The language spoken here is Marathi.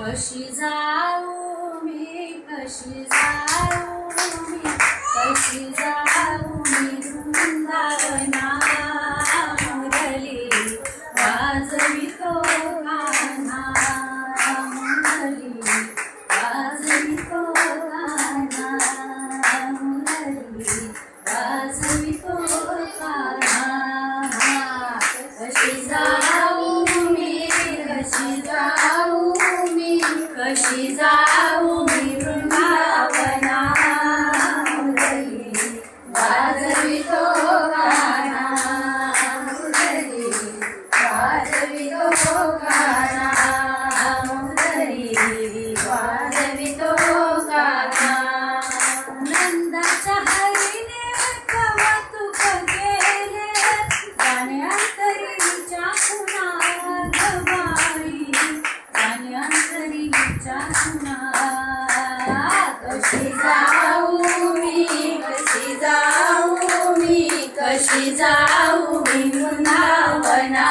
कशी जाऊ मी, कशी जाऊ मी, कशी जाऊ मी वृंदावना मुरली वाजवितो कान्हा, मुरली वाजवितो कान्हा, मुरली वाजवितो कान्हा. कशी जाऊ मी, कशी जाऊ मी, कशी जाऊ मी वृंदावना मुरली वाजवितो कान्हा, मुरली वाजवितो कान्हा, मुरली वाजवितो कान्हा. नंदाच्या हरीने कौतुक केले, गाण्यांतरीच्या खुणा गबाई, गाण्यांतरीच्या खुणा. कशी जाऊ मी, कशी जाऊ मी, कशी जाऊ मी वृंदावना